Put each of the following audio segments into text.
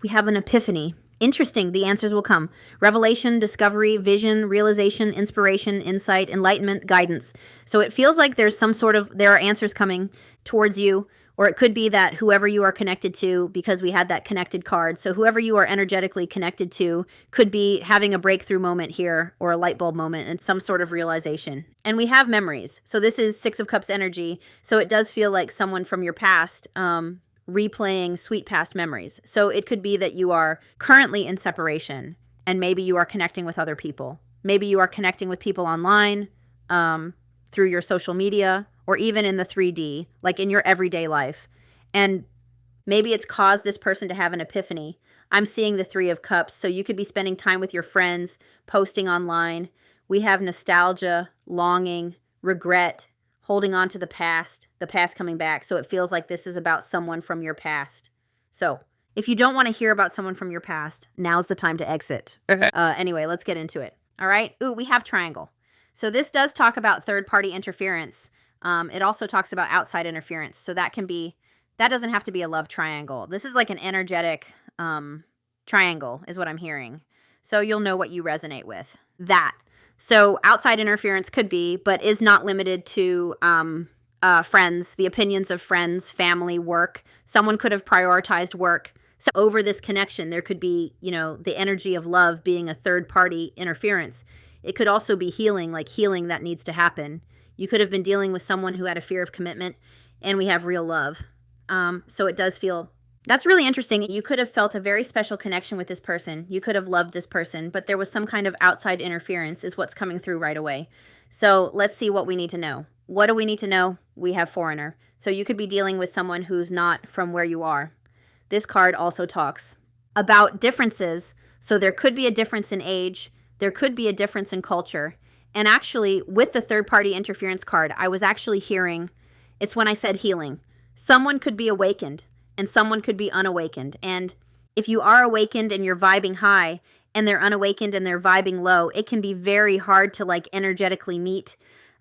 We have an epiphany. Interesting, the answers will come. Revelation, discovery, vision, realization, inspiration, insight, enlightenment, guidance. So it feels like there are answers coming towards you, or it could be that whoever you are connected to, because we had that connected card, so whoever you are energetically connected to could be having a breakthrough moment here, or a light bulb moment, and some sort of realization. And we have memories. So this is Six of Cups energy, so it does feel like someone from your past, replaying sweet past memories. So it could be that you are currently in separation and maybe you are connecting with other people. Maybe you are connecting with people online, through your social media, or even in the 3D, like in your everyday life. And maybe it's caused this person to have an epiphany. I'm seeing the Three of Cups. So you could be spending time with your friends, posting online. We have nostalgia, longing, regret, holding on to the past coming back. So it feels like this is about someone from your past. So if you don't want to hear about someone from your past, now's the time to exit. Anyway, let's get into it. All right. Ooh, we have triangle. So this does talk about third-party interference. It also talks about outside interference. So that doesn't have to be a love triangle. This is like an energetic triangle is what I'm hearing. So you'll know what you resonate with. That. So outside interference could be, but is not limited to friends, the opinions of friends, family, work. Someone could have prioritized work. So over this connection, there could be, the energy of love being a third-party interference. It could also be healing, like healing that needs to happen. You could have been dealing with someone who had a fear of commitment, and we have real love. So it does feel... That's really interesting. You could have felt a very special connection with this person. You could have loved this person, but there was some kind of outside interference is what's coming through right away. So let's see what we need to know. What do we need to know? We have foreigner. So you could be dealing with someone who's not from where you are. This card also talks about differences. So there could be a difference in age. There could be a difference in culture. And actually, with the third-party interference card, I was actually hearing, it's when I said healing. Someone could be awakened. And someone could be unawakened. And if you are awakened and you're vibing high and they're unawakened and they're vibing low, it can be very hard to energetically meet.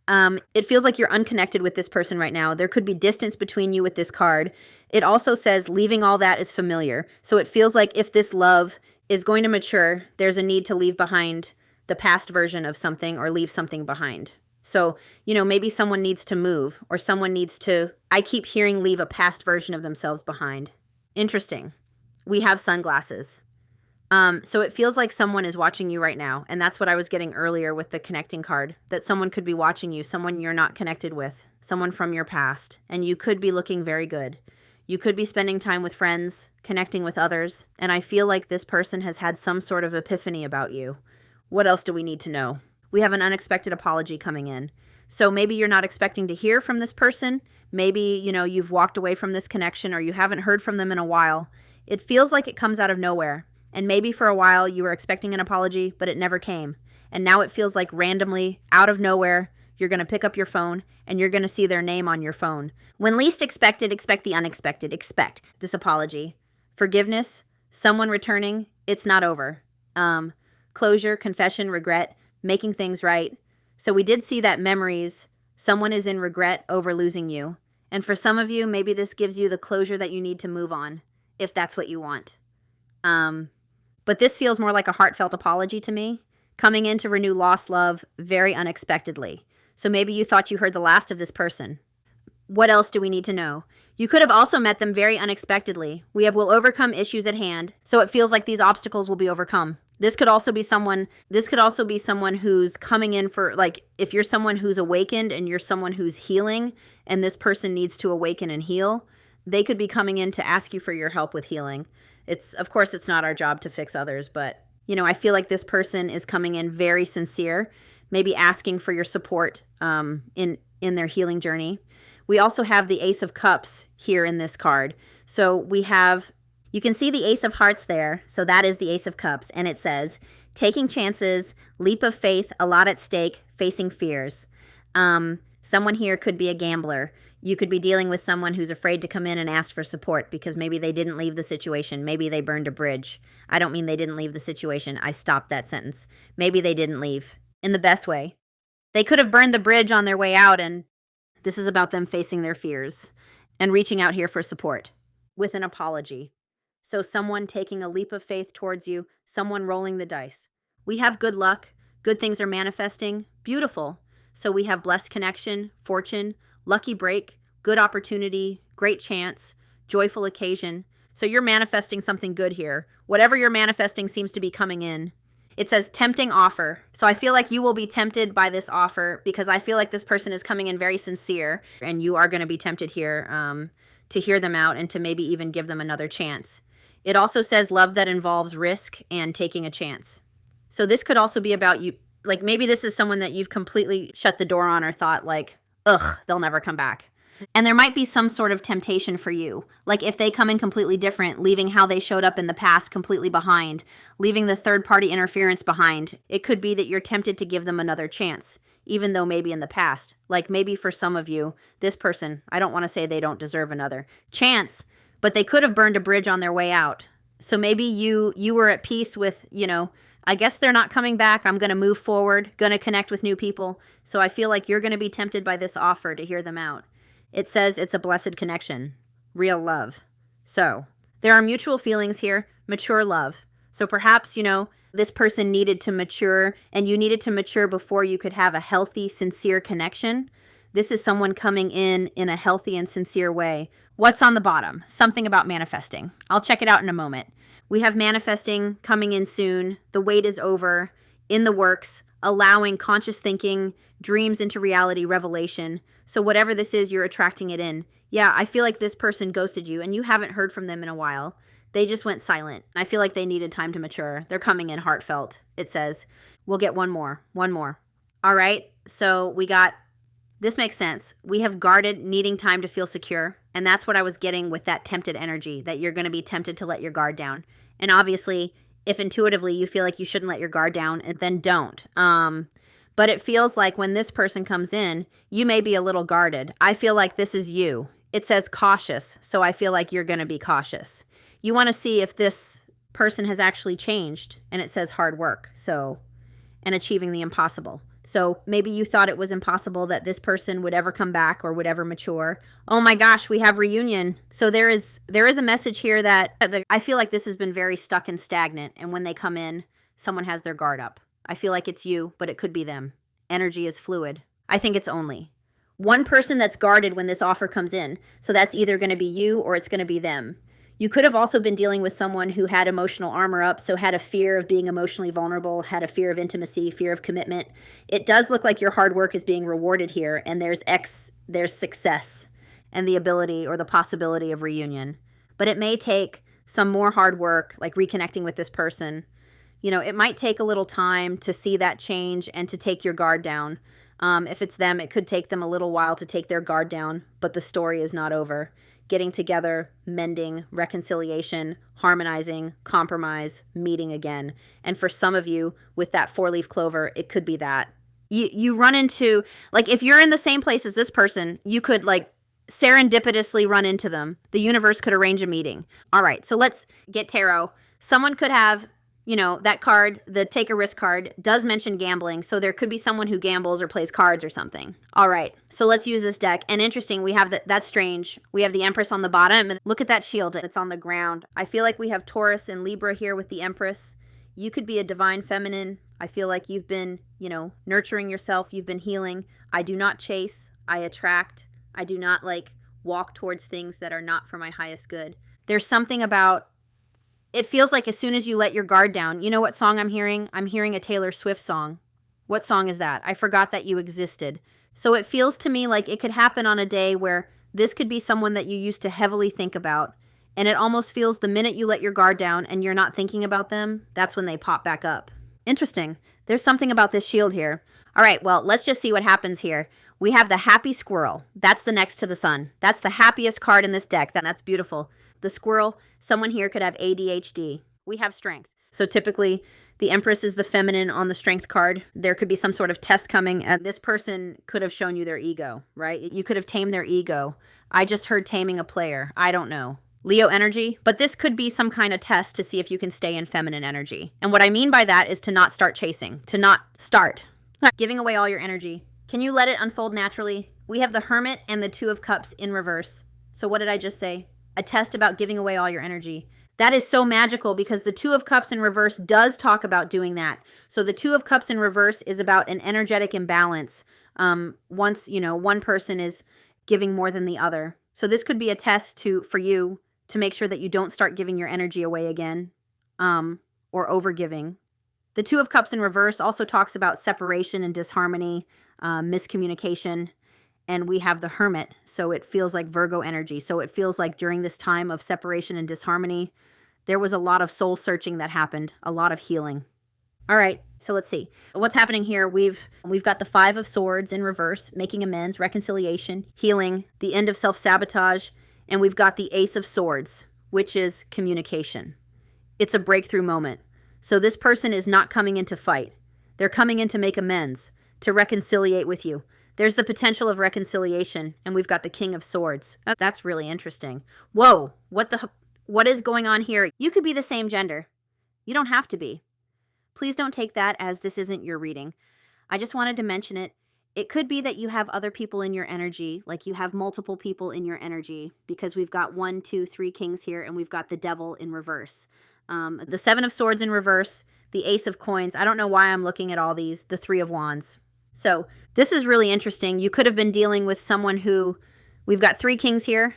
It feels like you're unconnected with this person right now. There could be distance between you with this card. It also says leaving all that is familiar. So it feels like if this love is going to mature, there's a need to leave behind the past version of something or leave something behind. So, maybe someone needs to move or someone needs to, I keep hearing leave a past version of themselves behind. Interesting. We have sunglasses. So it feels like someone is watching you right now. And that's what I was getting earlier with the connecting card, that someone could be watching you, someone you're not connected with, someone from your past. And you could be looking very good. You could be spending time with friends, connecting with others. And I feel like this person has had some sort of epiphany about you. What else do we need to know? We have an unexpected apology coming in. So maybe you're not expecting to hear from this person. Maybe, you've walked away from this connection or you haven't heard from them in a while. It feels like it comes out of nowhere. And maybe for a while you were expecting an apology, but it never came. And now it feels like randomly, out of nowhere, you're going to pick up your phone and you're going to see their name on your phone. When least expected, expect the unexpected. Expect this apology. Forgiveness, someone returning, it's not over. Closure, confession, regret, making things right. So we did see that memories, someone is in regret over losing you. And for some of you, maybe this gives you the closure that you need to move on, if that's what you want. But this feels more like a heartfelt apology to me, coming in to renew lost love very unexpectedly. So maybe you thought you heard the last of this person. What else do we need to know? You could have also met them very unexpectedly. We have will overcome issues at hand. So it feels like these obstacles will be overcome. This could also be someone who's coming in for, if you're someone who's awakened and you're someone who's healing and this person needs to awaken and heal, they could be coming in to ask you for your help with healing. Of course, it's not our job to fix others, but, I feel like this person is coming in very sincere, maybe asking for your support in their healing journey. We also have the Ace of Cups here in this card. So you can see the Ace of Hearts there, so that is the Ace of Cups, and it says, taking chances, leap of faith, a lot at stake, facing fears. Someone here could be a gambler. You could be dealing with someone who's afraid to come in and ask for support because maybe they didn't leave the situation. Maybe they burned a bridge. I don't mean they didn't leave the situation. I stopped that sentence. Maybe they didn't leave in the best way. They could have burned the bridge on their way out, and this is about them facing their fears and reaching out here for support with an apology. So someone taking a leap of faith towards you, someone rolling the dice. We have good luck, good things are manifesting, beautiful. So we have blessed connection, fortune, lucky break, good opportunity, great chance, joyful occasion. So you're manifesting something good here. Whatever you're manifesting seems to be coming in. It says tempting offer. So I feel like you will be tempted by this offer because I feel like this person is coming in very sincere and you are going to be tempted here to hear them out and to maybe even give them another chance. It also says love that involves risk and taking a chance. So this could also be about you. Like maybe this is someone that you've completely shut the door on or thought like, ugh, they'll never come back. And there might be some sort of temptation for you. Like if they come in completely different, leaving how they showed up in the past completely behind, leaving the third-party interference behind, it could be that you're tempted to give them another chance, even though maybe in the past. Like maybe for some of you, this person, I don't want to say they don't deserve another chance, but they could have burned a bridge on their way out. So maybe you were at peace with, I guess they're not coming back. I'm going to move forward, going to connect with new people. So I feel like you're going to be tempted by this offer to hear them out. It says it's a blessed connection, real love. So there are mutual feelings here, mature love. So perhaps, this person needed to mature and you needed to mature before you could have a healthy, sincere connection. This is someone coming in a healthy and sincere way. What's on the bottom? Something about manifesting. I'll check it out in a moment. We have manifesting coming in soon. The wait is over, in the works, allowing conscious thinking, dreams into reality, revelation. So whatever this is, you're attracting it in. Yeah, I feel like this person ghosted you and you haven't heard from them in a while. They just went silent. I feel like they needed time to mature. They're coming in heartfelt, it says. We'll get one more. All right, so we got, this makes sense. We have guarded, needing time to feel secure. And that's what I was getting with that tempted energy, that you're going to be tempted to let your guard down. And obviously, if intuitively you feel like you shouldn't let your guard down, then don't. But it feels like when this person comes in, you may be a little guarded. I feel like this is you. It says cautious, so I feel like you're going to be cautious. You want to see if this person has actually changed, and it says hard work, and achieving the impossible. So maybe you thought it was impossible that this person would ever come back or would ever mature. Oh my gosh, we have reunion. So there is a message here that I feel like this has been very stuck and stagnant, and when they come in, someone has their guard up. I feel like it's you, but it could be them. Energy is fluid. I think it's only one person that's guarded when this offer comes in. So that's either going to be you or it's going to be them. You could have also been dealing with someone who had emotional armor up, so had a fear of being emotionally vulnerable, had a fear of intimacy, fear of commitment. It does look like your hard work is being rewarded here, and there's success and the ability or the possibility of reunion. But it may take some more hard work, like reconnecting with this person. It might take a little time to see that change and to take your guard down. If it's them, it could take them a little while to take their guard down, but the story is not over. Getting together, mending, reconciliation, harmonizing, compromise, meeting again. And for some of you, with that 4-leaf clover, it could be that. You run into, like if you're in the same place as this person, you could like serendipitously run into them. The universe could arrange a meeting. All right, so let's get tarot. Someone could have, that card, the take a risk card, does mention gambling. So there could be someone who gambles or plays cards or something. All right, so let's use this deck. And interesting, we have that's strange. We have the Empress on the bottom. And look at that shield that's on the ground. I feel like we have Taurus and Libra here with the Empress. You could be a divine feminine. I feel like you've been, nurturing yourself. You've been healing. I do not chase. I attract. I do not walk towards things that are not for my highest good. There's something about, it feels like as soon as you let your guard down, you know what song I'm hearing? I'm hearing a Taylor Swift song. What song is that? I forgot that you existed. So it feels to me like it could happen on a day where this could be someone that you used to heavily think about. And it almost feels the minute you let your guard down and you're not thinking about them, that's when they pop back up. Interesting. There's something about this shield here. All right, well, let's just see what happens here. We have the happy squirrel. That's the next to the sun. That's the happiest card in this deck. That's beautiful. The squirrel, someone here could have ADHD. We have strength. So typically, the Empress is the feminine on the strength card. There could be some sort of test coming, and this person could have shown you their ego, right? You could have tamed their ego. I just heard taming a player. I don't know. Leo energy, but this could be some kind of test to see if you can stay in feminine energy. And what I mean by that is to not start chasing, to not start giving away all your energy. Can you let it unfold naturally? We have the Hermit and the Two of Cups in reverse. So what did I just say? A test about giving away all your energy. That is so magical because the Two of Cups in reverse does talk about doing that. So the Two of Cups in reverse is about an energetic imbalance. Once, you know, one person is giving more than the other. So this could be a test for you to make sure that you don't start giving your energy away again, or overgiving. The Two of Cups in reverse also talks about separation and disharmony, miscommunication, and we have the Hermit, so it feels like Virgo energy. So it feels like during this time of separation and disharmony, there was a lot of soul searching that happened, a lot of healing. All right, so let's see. What's happening here? We've got the Five of Swords in reverse, making amends, reconciliation, healing, the end of self-sabotage, and we've got the Ace of Swords, which is communication. It's a breakthrough moment. So this person is not coming in to fight. They're coming in to make amends, to reconciliate with you. There's the potential of reconciliation, and we've got the King of Swords. That's really interesting. Whoa, what is going on here? You could be the same gender. You don't have to be. Please don't take that as this isn't your reading. I just wanted to mention it. It could be that you have other people in your energy, like you have multiple people in your energy, because we've got 1, 2, 3 kings here, and we've got the Devil in reverse. The Seven of Swords in reverse, the Ace of Coins. I don't know why I'm looking at all these, the Three of Wands. So this is really interesting. You could have been dealing with someone who, we've got 3 kings here,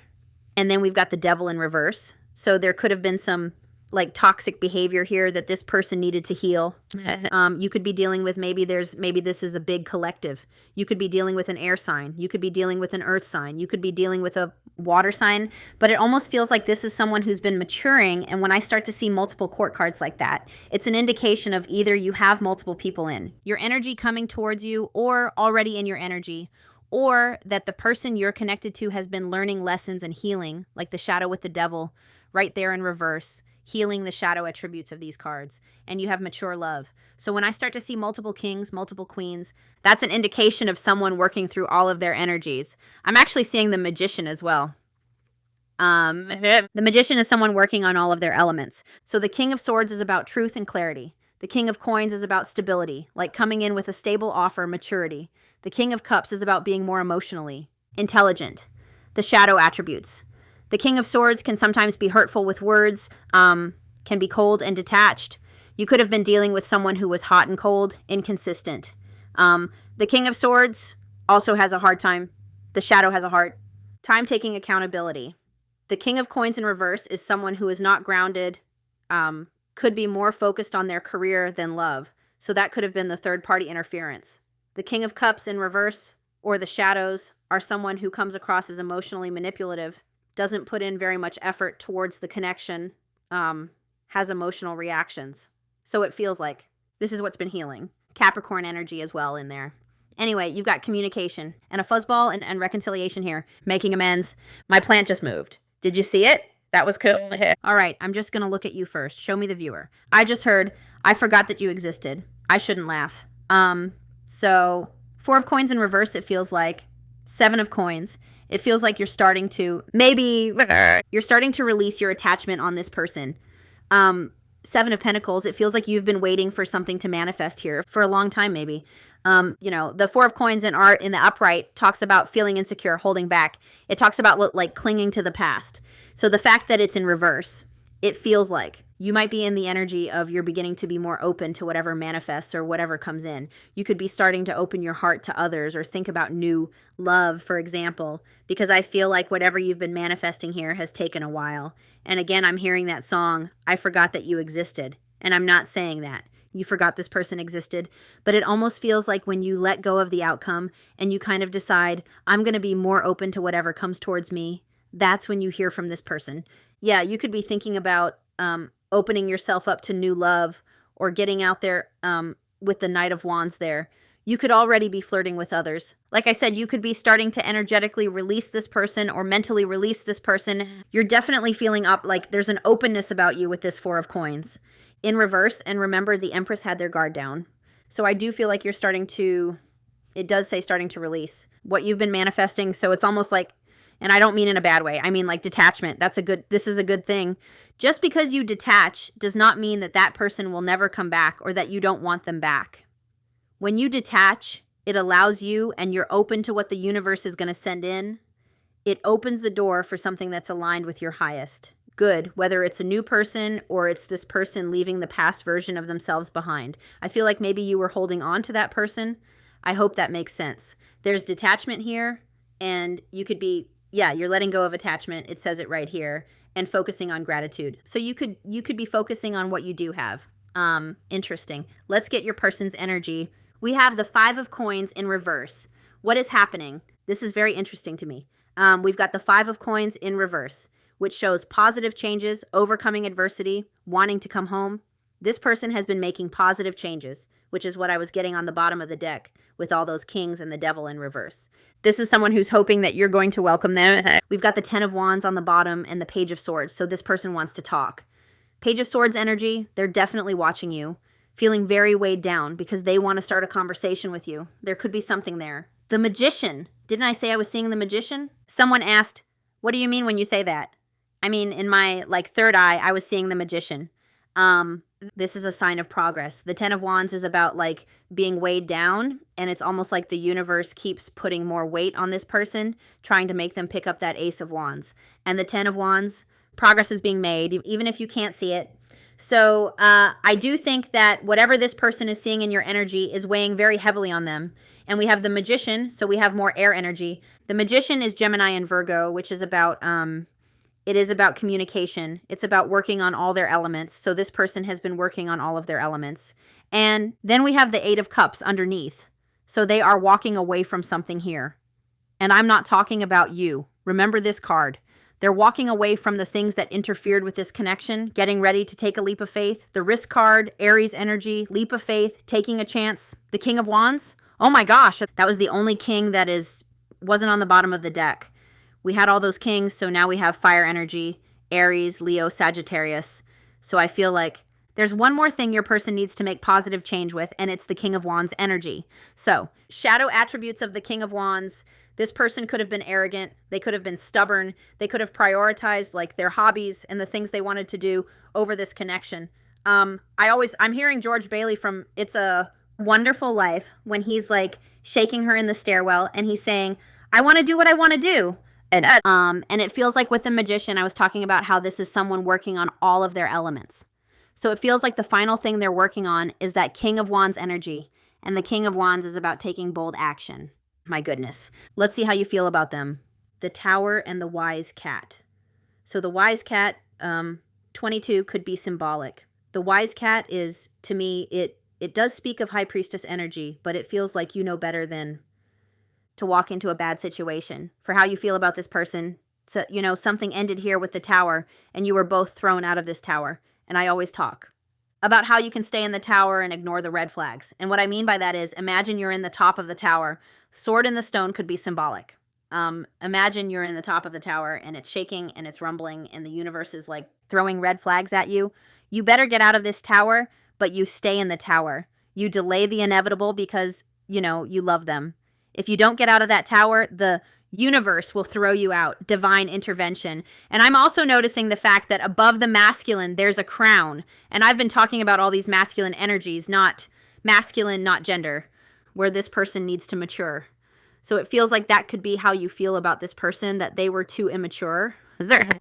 and then we've got the Devil in reverse. So there could have been some like toxic behavior here that this person needed to heal. You could be dealing with maybe this is a big collective. You could be dealing with an air sign. You could be dealing with an earth sign. You could be dealing with a water sign. But it almost feels like this is someone who's been maturing. And when I start to see multiple court cards like that, it's an indication of either you have multiple people in your energy coming towards you or already in your energy, or that the person you're connected to has been learning lessons and healing, like the Shadow with the Devil right there in reverse, healing the shadow attributes of these cards, and you have mature love. So when I start to see multiple kings, multiple queens, that's an indication of someone working through all of their energies. I'm actually seeing the Magician as well. The Magician is someone working on all of their elements. So the King of Swords is about truth and clarity. The King of Coins is about stability, like coming in with a stable offer, maturity. The King of Cups is about being more emotionally intelligent. The shadow attributes. The King of Swords can sometimes be hurtful with words, can be cold and detached. You could have been dealing with someone who was hot and cold, inconsistent. The King of Swords also has a hard time. The shadow has a hard time taking accountability. The King of Coins in reverse is someone who is not grounded, could be more focused on their career than love. So that could have been the third-party interference. The King of Cups in reverse, or the shadows, are someone who comes across as emotionally manipulative, doesn't put in very much effort towards the connection, has emotional reactions. So it feels like this is what's been healing. Capricorn energy as well in there. Anyway, you've got communication and a fuzzball and reconciliation here. Making amends. My plant just moved. Did you see it? That was cool. All right, I'm just going to look at you first. Show me the viewer. I just heard, I forgot that you existed. I shouldn't laugh. So 4 of Coins in reverse, it feels like. 7 of Coins. It feels like you're starting to, you're starting to release your attachment on this person. 7 of Pentacles, it feels like you've been waiting for something to manifest here for a long time, maybe. You know, the 4 of Coins in art in the upright talks about feeling insecure, holding back. It talks about like clinging to the past. So the fact that it's in reverse, it feels like you might be in the energy of you're beginning to be more open to whatever manifests or whatever comes in. You could be starting to open your heart to others or think about new love, for example, because I feel like whatever you've been manifesting here has taken a while. And again, I'm hearing that song, I Forgot That You Existed. And I'm not saying that. You forgot this person existed. But it almost feels like when you let go of the outcome and you kind of decide, I'm going to be more open to whatever comes towards me, that's when you hear from this person. Yeah, you could be thinking about opening yourself up to new love or getting out there with the Knight of Wands there. You could already be flirting with others. Like I said, you could be starting to energetically release this person or mentally release this person. You're definitely feeling up like there's an openness about you with this 4 of Coins. In reverse, and remember, the Empress had their guard down. So I do feel like you're starting to, it does say starting to release what you've been manifesting. So it's almost like, and I don't mean in a bad way, I mean like detachment. This is a good thing. Just because you detach does not mean that that person will never come back or that you don't want them back. When you detach, it allows you and you're open to what the universe is going to send in. It opens the door for something that's aligned with your highest. good, whether it's a new person or it's this person leaving the past version of themselves behind. I feel like maybe you were holding on to that person. I hope that makes sense. There's detachment here, and you could be, yeah, you're letting go of attachment. It says it right here, and focusing on gratitude. So you could be focusing on what you do have. Interesting. Let's get your person's energy. We have the 5 of coins in reverse. What is happening? This is very interesting to me. We've got the 5 of coins in reverse, which shows positive changes, overcoming adversity, wanting to come home. This person has been making positive changes, which is what I was getting on the bottom of the deck with all those kings and the devil in reverse. This is someone who's hoping that you're going to welcome them. We've got the 10 of wands on the bottom and the page of swords, so this person wants to talk. Page of swords energy, they're definitely watching you, feeling very weighed down because they want to start a conversation with you. There could be something there. The magician. Didn't I say I was seeing the magician? Someone asked, what do you mean when you say that? I mean, in my third eye, I was seeing the magician. This is a sign of progress. The 10 of wands is about being weighed down, and it's almost like the universe keeps putting more weight on this person, trying to make them pick up that ace of wands. And the 10 of wands, progress is being made, even if you can't see it. So I do think that whatever this person is seeing in your energy is weighing very heavily on them. And we have the magician, so we have more air energy. The magician is Gemini and Virgo, which is about, it is about communication. It's about working on all their elements. So this person has been working on all of their elements. And then we have the 8 of cups underneath. So they are walking away from something here. And I'm not talking about you. Remember this card. They're walking away from the things that interfered with this connection, getting ready to take a leap of faith. The risk card, Aries energy, leap of faith, taking a chance. The King of Wands. Oh my gosh, that was the only king that wasn't on the bottom of the deck. We had all those kings, so now we have fire energy, Aries, Leo, Sagittarius. So I feel like there's one more thing your person needs to make positive change with, and it's the King of Wands energy. So shadow attributes of the King of Wands. This person could have been arrogant. They could have been stubborn. They could have prioritized their hobbies and the things they wanted to do over this connection. I'm hearing George Bailey from It's a Wonderful Life when he's shaking her in the stairwell and he's saying, I want to do what I want to do. And it feels like with the magician, I was talking about how this is someone working on all of their elements. So it feels like the final thing they're working on is that King of Wands energy. And the King of Wands is about taking bold action. My goodness. Let's see how you feel about them. The Tower and the Wise Cat. So the Wise Cat, 22 could be symbolic. The Wise Cat is, to me, it does speak of High Priestess energy, but it feels like you know better than to walk into a bad situation. For how you feel about this person, so, something ended here with the Tower, and you were both thrown out of this tower. And I always talk about how you can stay in the tower and ignore the red flags. And what I mean by that is, imagine you're in the top of the tower. Sword in the stone could be symbolic. Imagine you're in the top of the tower and it's shaking and it's rumbling and the universe is throwing red flags at you. You better get out of this tower, but you stay in the tower. You delay the inevitable because, you love them. If you don't get out of that tower, the universe will throw you out. Divine intervention. And I'm also noticing the fact that above the masculine, there's a crown. And I've been talking about all these masculine energies, not masculine, not gender, where this person needs to mature. So it feels like that could be how you feel about this person, that they were too immature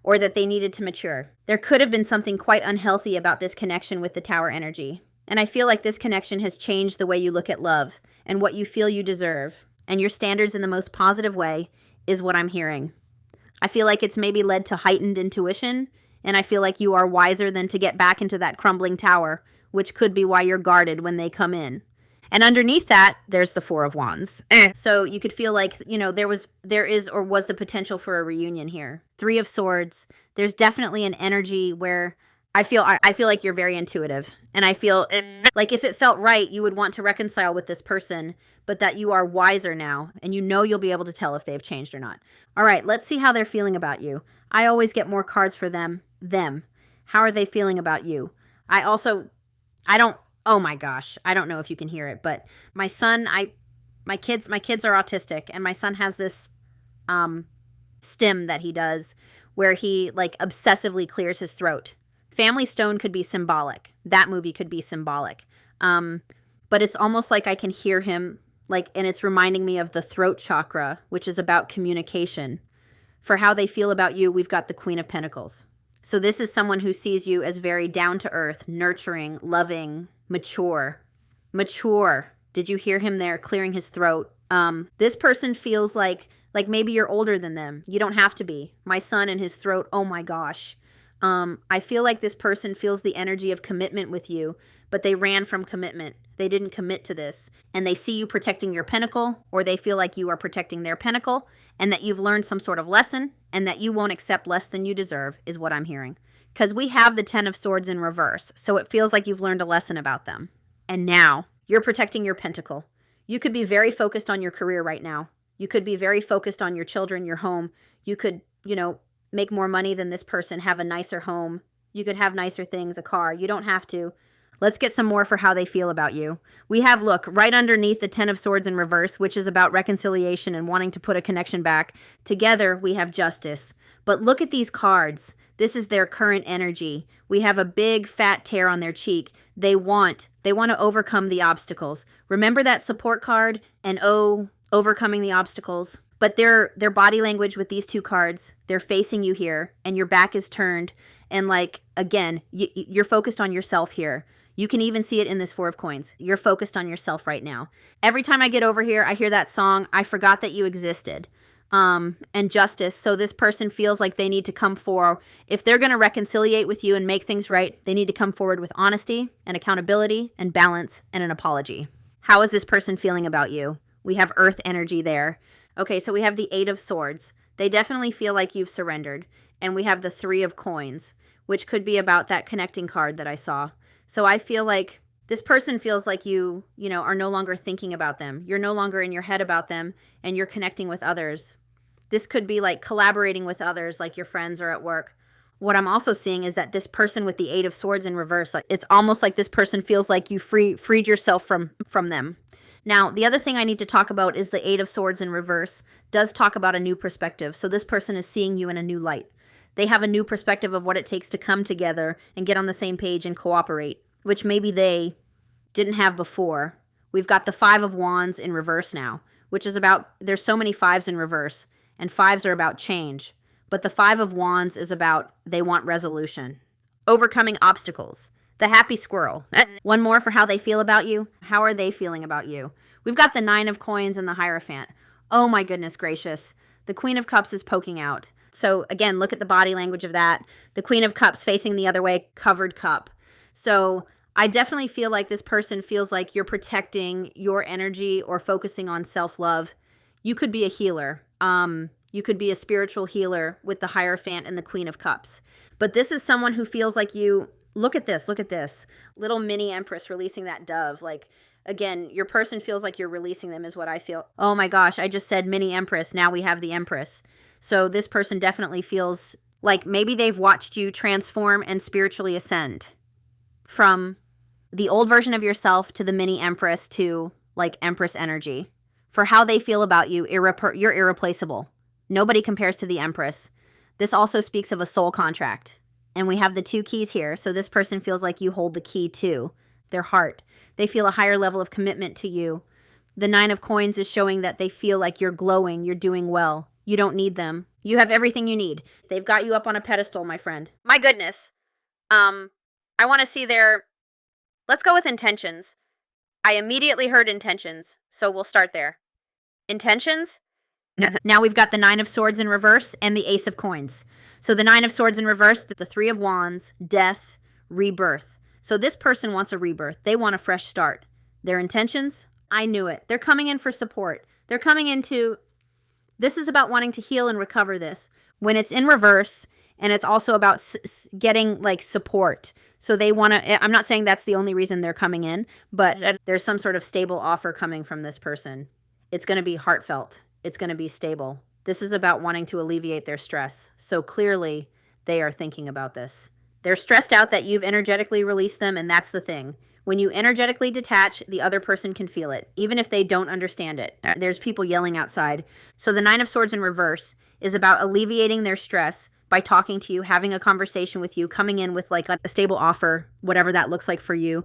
or that they needed to mature. There could have been something quite unhealthy about this connection with the Tower energy. And I feel like this connection has changed the way you look at love and what you feel you deserve. And your standards in the most positive way is what I'm hearing. I feel like it's maybe led to heightened intuition, and I feel like you are wiser than to get back into that crumbling tower, which could be why you're guarded when they come in. And underneath that, there's the 4 of Wands. So you could feel like, there is or was the potential for a reunion here. 3 of Swords. There's definitely an energy where I feel like you're very intuitive. And I feel like if it felt right, you would want to reconcile with this person, but that you are wiser now, and you'll be able to tell if they've changed or not. All right, let's see how they're feeling about you. I always get more cards for them. How are they feeling about you? Oh my gosh, I don't know if you can hear it, but my son, my kids are autistic, and my son has this stim that he does where he obsessively clears his throat. Family Stone could be symbolic. That movie could be symbolic. But it's almost like I can hear him, and it's reminding me of the throat chakra, which is about communication. For how they feel about you, we've got the Queen of Pentacles. So this is someone who sees you as very down to earth, nurturing, loving, mature. Mature. Did you hear him there clearing his throat? This person feels like maybe you're older than them. You don't have to be. My son in his throat, oh my gosh. I feel like this person feels the energy of commitment with you, but they ran from commitment. They didn't commit to this. And they see you protecting your pinnacle, or they feel like you are protecting their pinnacle, and that you've learned some sort of lesson, and that you won't accept less than you deserve, is what I'm hearing. Because we have the 10 of Swords in reverse, so it feels like you've learned a lesson about them. And now, you're protecting your pentacle. You could be very focused on your career right now. You could be very focused on your children, your home. You could, make more money than this person, have a nicer home. You could have nicer things, a car. You don't have to. Let's get some more for how they feel about you. We have, look, right underneath the 10 of Swords in reverse, which is about reconciliation and wanting to put a connection back. Together, we have Justice. But look at these cards. This is their current energy. We have a big fat tear on their cheek. They want to overcome the obstacles. Remember that support card and overcoming the obstacles? But their body language with these two cards, they're facing you here and your back is turned. And again, you're focused on yourself here. You can even see it in this 4 of Coins. You're focused on yourself right now. Every time I get over here, I hear that song, I Forgot That You Existed. And Justice. So this person feels like they need to come forward. If they're going to reconciliate with you and make things right, they need to come forward with honesty and accountability and balance and an apology. How is this person feeling about you? We have Earth energy there. Okay, so we have the 8 of Swords. They definitely feel like you've surrendered. And we have the 3 of Coins, which could be about that connecting card that I saw. So I feel like this person feels like you are no longer thinking about them. You're no longer in your head about them, and you're connecting with others. This could be like collaborating with others, like your friends or at work. What I'm also seeing is that this person with the 8 of Swords in reverse, it's almost like this person feels like you freed yourself from them. Now, the other thing I need to talk about is the 8 of Swords in reverse does talk about a new perspective. So this person is seeing you in a new light. They have a new perspective of what it takes to come together and get on the same page and cooperate, which maybe they didn't have before. We've got the 5 of Wands in reverse now, which is about, there's so many 5s in reverse, and 5s are about change. But the 5 of Wands is about they want resolution, overcoming obstacles. The happy squirrel. One more for how they feel about you. How are they feeling about you? We've got the 9 of Coins and the Hierophant. Oh my goodness gracious. The Queen of Cups is poking out. So again, look at the body language of that. The Queen of Cups facing the other way, covered cup. So I definitely feel like this person feels like you're protecting your energy or focusing on self-love. You could be a healer. You could be a spiritual healer with the Hierophant and the Queen of Cups. But this is someone who feels like you... Look at this. Look at this. Little mini Empress releasing that dove. Again, your person feels like you're releasing them is what I feel. Oh my gosh, I just said mini Empress. Now we have the Empress. So this person definitely feels like maybe they've watched you transform and spiritually ascend from the old version of yourself to the mini Empress to Empress energy. For how they feel about you, you're irreplaceable. Nobody compares to the Empress. This also speaks of a soul contract. And we have the 2 keys here. So this person feels like you hold the key to their heart. They feel a higher level of commitment to you. The 9 of Coins is showing that they feel like you're glowing, you're doing well. You don't need them. You have everything you need. They've got you up on a pedestal, my friend. My goodness. I want to see let's go with intentions. I immediately heard intentions, so we'll start there. Intentions? Now we've got the 9 of Swords in reverse and the Ace of Coins. So the 9 of Swords in reverse, the 3 of Wands, death, rebirth. So this person wants a rebirth. They want a fresh start. Their intentions? I knew it. They're coming in for support. They're coming into... This is about wanting to heal and recover this. When it's in reverse, and it's also about getting support. So they want to... I'm not saying that's the only reason they're coming in, but there's some sort of stable offer coming from this person. It's going to be heartfelt. It's going to be stable. This is about wanting to alleviate their stress. So clearly, they are thinking about this. They're stressed out that you've energetically released them, and that's the thing. When you energetically detach, the other person can feel it, even if they don't understand it. There's people yelling outside. So the 9 of Swords in reverse is about alleviating their stress by talking to you, having a conversation with you, coming in with a stable offer, whatever that looks like for you.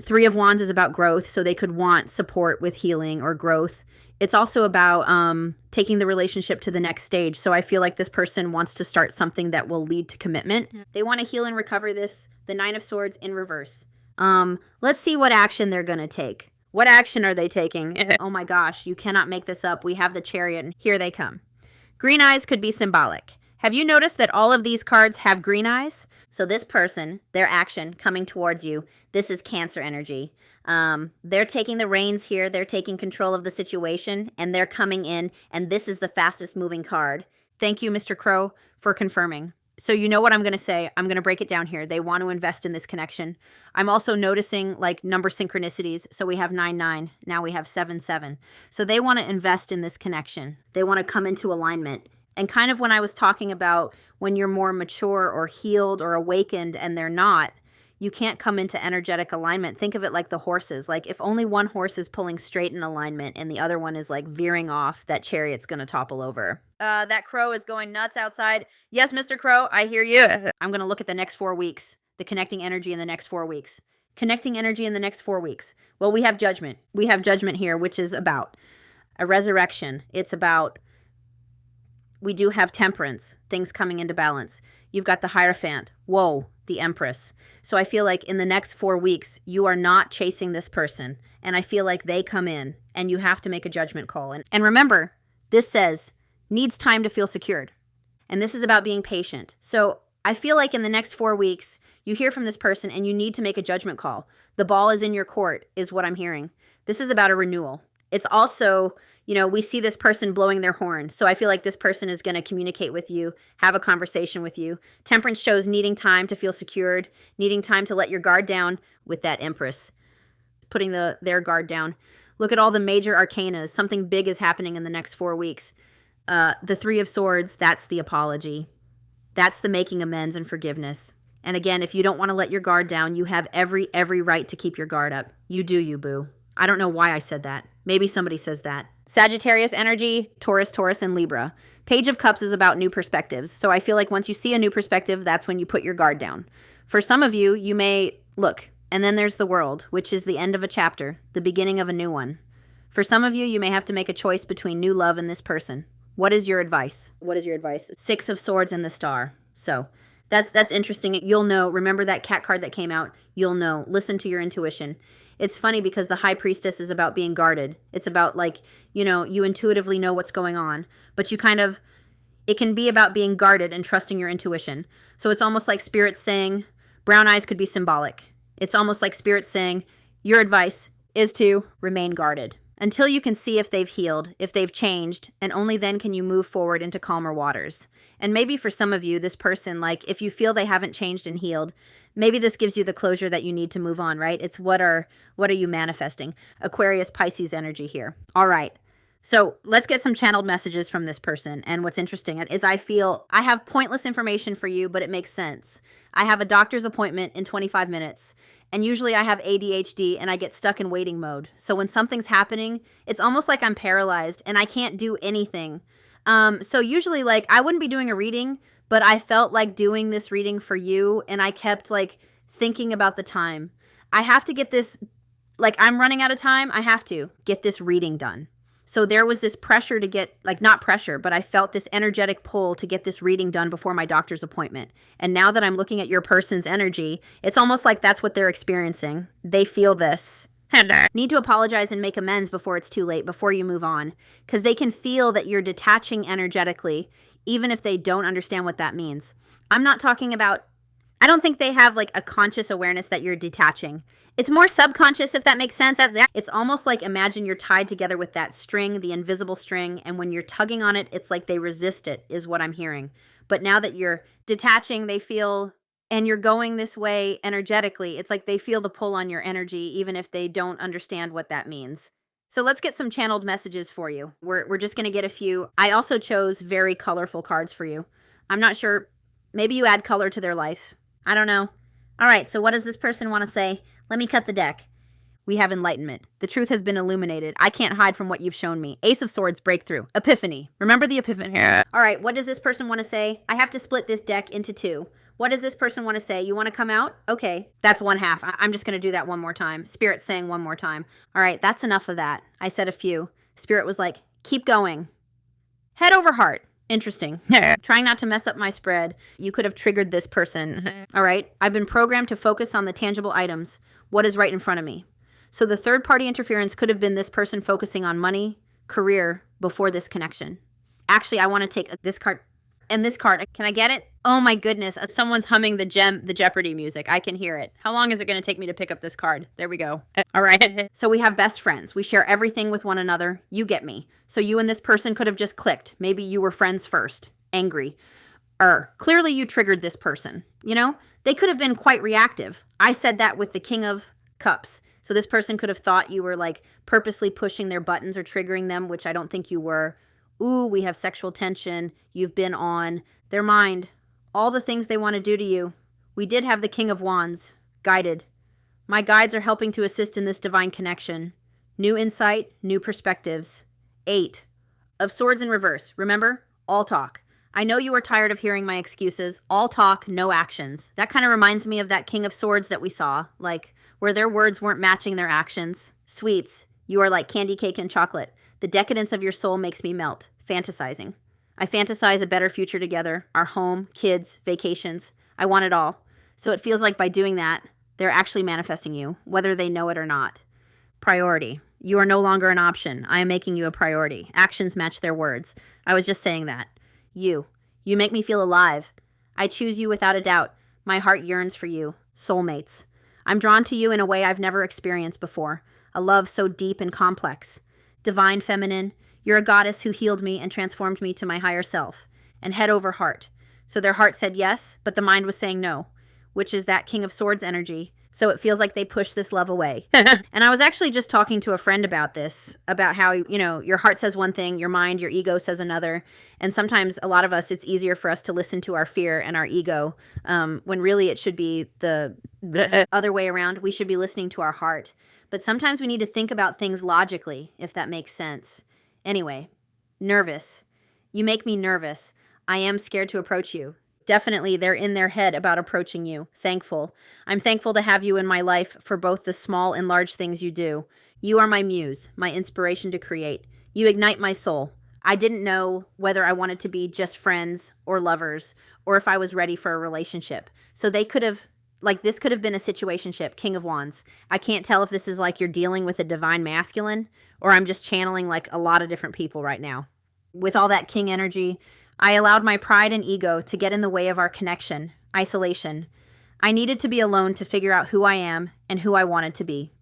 Three of Wands is about growth, so they could want support with healing or growth. It's also about taking the relationship to the next stage. So I feel like this person wants to start something that will lead to commitment. They want to heal and recover this. The Nine of Swords in reverse. Let's see what action they're going to take. What action are they taking? Oh my gosh, you cannot make this up. We have the Chariot, and here they come. Green eyes could be symbolic. Have you noticed that all of these cards have green eyes? So this person, their action coming towards you, this is Cancer energy. They're taking the reins here. They're taking control of the situation, and they're coming in, and this is the fastest moving card. Thank you, Mr. Crow, for confirming. So you know what I'm going to say. I'm going to break it down here. They want to invest in this connection. I'm also noticing like number synchronicities. So we have 9-9. Now we have 7-7. So they want to invest in this connection. They want to come into alignment. And kind of when I was talking about when you're more mature or healed or awakened and they're not, you can't come into energetic alignment. Think of it like the horses. Like if only one horse is pulling straight in alignment and the other one is like veering off, that chariot's going to topple over. That crow is going nuts outside. Yes, Mr. Crow, I hear you. I'm going to look at the next 4 weeks, the connecting energy in the next 4 weeks. Connecting energy in the next 4 weeks. Well, we have judgment. We have judgment here, which is about a resurrection. It's about, we do have temperance, things coming into balance. You've got the Hierophant. Whoa, the Empress. So I feel like in the next 4 weeks, you are not chasing this person. And I feel like they come in and you have to make a judgment call. And remember, this says, needs time to feel secured. And this is about being patient. So I feel like in the next 4 weeks, you hear from this person and you need to make a judgment call. The ball is in your court, is what I'm hearing. This is about a renewal. It's also, you know, we see this person blowing their horn. So I feel like this person is going to communicate with you, have a conversation with you. Temperance shows needing time to feel secured, needing time to let your guard down with that Empress, putting their guard down. Look at all the major arcanas. Something big is happening in the next 4 weeks. The Three of Swords, that's the apology. That's the making amends and forgiveness. And again, if you don't want to let your guard down, you have every right to keep your guard up. You do, you boo. I don't know why I said that. Maybe somebody says that. Sagittarius energy, Taurus, and Libra. Page of Cups is about new perspectives. So I feel like once you see a new perspective, that's when you put your guard down. For some of you, you may look, and then there's the World, which is the end of a chapter, the beginning of a new one. For some of you, you may have to make a choice between new love and this person. What is your advice? What is your advice? 6 of Swords and the Star. So that's interesting. You'll know. Remember that cat card that came out? You'll know. Listen to your intuition. It's funny because the High Priestess is about being guarded. It's about like, you know, you intuitively know what's going on, but you kind of, it can be about being guarded and trusting your intuition. So it's almost like Spirit saying, brown eyes could be symbolic. It's almost like Spirit saying, your advice is to remain guarded until you can see if they've healed, if they've changed, and only then can you move forward into calmer waters. And maybe for some of you, this person, like if you feel they haven't changed and healed, maybe this gives you the closure that you need to move on, right? It's what are you manifesting? Aquarius, Pisces energy here. All right. So let's get some channeled messages from this person. And what's interesting is I feel I have pointless information for you, but it makes sense. I have a doctor's appointment in 25 minutes. And usually I have ADHD and I get stuck in waiting mode. So when something's happening, it's almost like I'm paralyzed and I can't do anything. So usually like I wouldn't be doing a reading, but I felt like doing this reading for you. And I kept like thinking about the time. I have to get this, like I'm running out of time. I have to get this reading done. So there was this pressure to get, like not pressure, but I felt this energetic pull to get this reading done before my doctor's appointment. And now that I'm looking at your person's energy, it's almost like that's what they're experiencing. They feel this. Need to apologize and make amends before it's too late, before you move on. Because they can feel that you're detaching energetically, even if they don't understand what that means. I'm not talking about, I don't think they have like a conscious awareness that you're detaching. It's more subconscious, if that makes sense. It's almost like imagine you're tied together with that string, the invisible string, and when you're tugging on it, it's like they resist it, is what I'm hearing. But now that you're detaching, they feel, and you're going this way energetically, it's like they feel the pull on your energy, even if they don't understand what that means. So let's get some channeled messages for you. We're just going to get a few. I also chose very colorful cards for you. I'm not sure. Maybe you add color to their life. I don't know. All right, so what does this person want to say? Let me cut the deck. We have enlightenment. The truth has been illuminated. I can't hide from what you've shown me. Ace of Swords, breakthrough. Epiphany. Remember the Epiphany. All right, what does this person want to say? I have to split this deck into 2. What does this person want to say? You want to come out? Okay, that's one half. I'm just going to do that one more time. Spirit's saying one more time. All right, that's enough of that. I said a few. Spirit was like, keep going. Head over heart. Interesting. Trying not to mess up my spread. You could have triggered this person. All right, I've been programmed to focus on the tangible items, what is right in front of me. So the third party interference could have been this person focusing on money, career, before this connection. Actually, I want to take this card. And this card, can I get it? Oh my goodness, someone's humming the Jeopardy music. I can hear it. How long is it going to take me to pick up this card? There we go. All right. So we have best friends. We share everything with one another. You get me. So you and this person could have just clicked. Maybe you were friends first. Angry. Clearly you triggered this person. You know, they could have been quite reactive. I said that with the King of Cups. So this person could have thought you were like purposely pushing their buttons or triggering them, which I don't think you were. Ooh, we have sexual tension. You've been on their mind. All the things they want to do to you. We did have the King of Wands. Guided. My guides are helping to assist in this divine connection. New insight, new perspectives. 8. Of Swords in reverse. Remember? All talk. I know you are tired of hearing my excuses. All talk, no actions. That kind of reminds me of that King of Swords that we saw. Like, where their words weren't matching their actions. Sweets. You are like candy cake and chocolate. The decadence of your soul makes me melt. Fantasizing. I fantasize a better future together. Our home, kids, vacations. I want it all. So it feels like by doing that, they're actually manifesting you, whether they know it or not. Priority. You are no longer an option. I am making you a priority. Actions match their words. I was just saying that. You. You make me feel alive. I choose you without a doubt. My heart yearns for you. Soulmates. I'm drawn to you in a way I've never experienced before. A love so deep and complex. Divine feminine, you're a goddess who healed me and transformed me to my higher self. And head over heart. So their heart said yes, but the mind was saying no, which is that King of Swords energy. So it feels like they pushed this love away. And I was actually just talking to a friend about this, about how, you know, your heart says one thing, your mind, your ego says another. And sometimes a lot of us, it's easier for us to listen to our fear and our ego, when really it should be the other way around. We should be listening to our heart. But sometimes we need to think about things logically, if that makes sense. Anyway, nervous. You make me nervous. I am scared to approach you. Definitely, they're in their head about approaching you. Thankful. I'm thankful to have you in my life for both the small and large things you do. You are my muse, my inspiration to create. You ignite my soul. I didn't know whether I wanted to be just friends or lovers, or if I was ready for a relationship. So they could have, like, this could have been a situationship, King of Wands. I can't tell if this is like you're dealing with a divine masculine, or I'm just channeling like a lot of different people right now. With all that king energy, I allowed my pride and ego to get in the way of our connection, isolation. I needed to be alone to figure out who I am and who I wanted to be.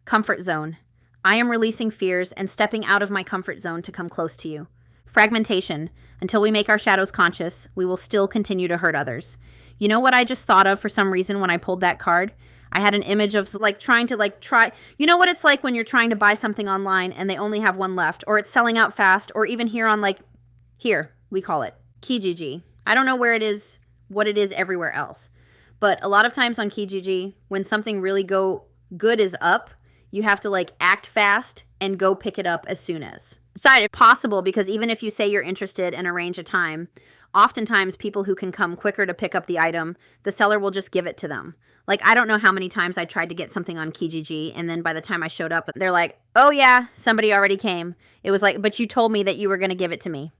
Comfort zone. I am releasing fears and stepping out of my comfort zone to come close to you. Fragmentation. Until we make our shadows conscious, we will still continue to hurt others. You know what I just thought of for some reason when I pulled that card? I had an image of like trying to try. You know what it's like when you're trying to buy something online and they only have one left, or it's selling out fast, or even here on here, we call it Kijiji. I don't know where it is, what it is everywhere else. But a lot of times on Kijiji, when something really good is up, you have to act fast and go pick it up as soon as. Besides, it's possible because even if you say you're interested and arrange a time, oftentimes people who can come quicker to pick up the item, the seller will just give it to them. I don't know how many times I tried to get something on Kijiji, and then by the time I showed up, they're like, oh yeah, somebody already came. It was like, but you told me that you were going to give it to me.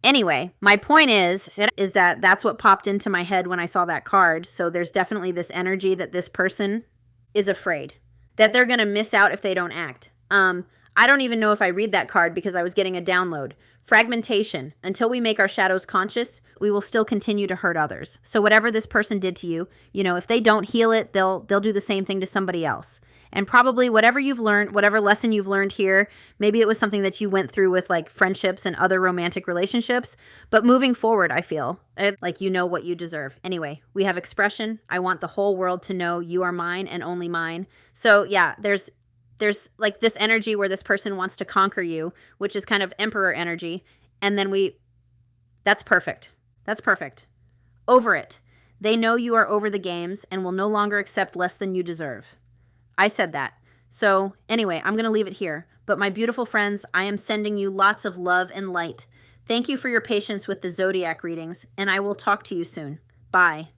Anyway, my point is that that's what popped into my head when I saw that card. So there's definitely this energy that this person is afraid that they're going to miss out if they don't act. I don't even know if I read that card because I was getting a download. Fragmentation. Until we make our shadows conscious, we will still continue to hurt others. So whatever this person did to you, if they don't heal it, they'll do the same thing to somebody else. And probably whatever you've learned, whatever lesson you've learned here, maybe it was something that you went through with friendships and other romantic relationships. But moving forward, I feel like you know what you deserve. Anyway, we have expression. I want the whole world to know you are mine and only mine. So yeah, there's this energy where this person wants to conquer you, which is kind of emperor energy. And then that's perfect. That's perfect. Over it. They know you are over the games and will no longer accept less than you deserve. I said that. So anyway, I'm going to leave it here. But my beautiful friends, I am sending you lots of love and light. Thank you for your patience with the zodiac readings, and I will talk to you soon. Bye.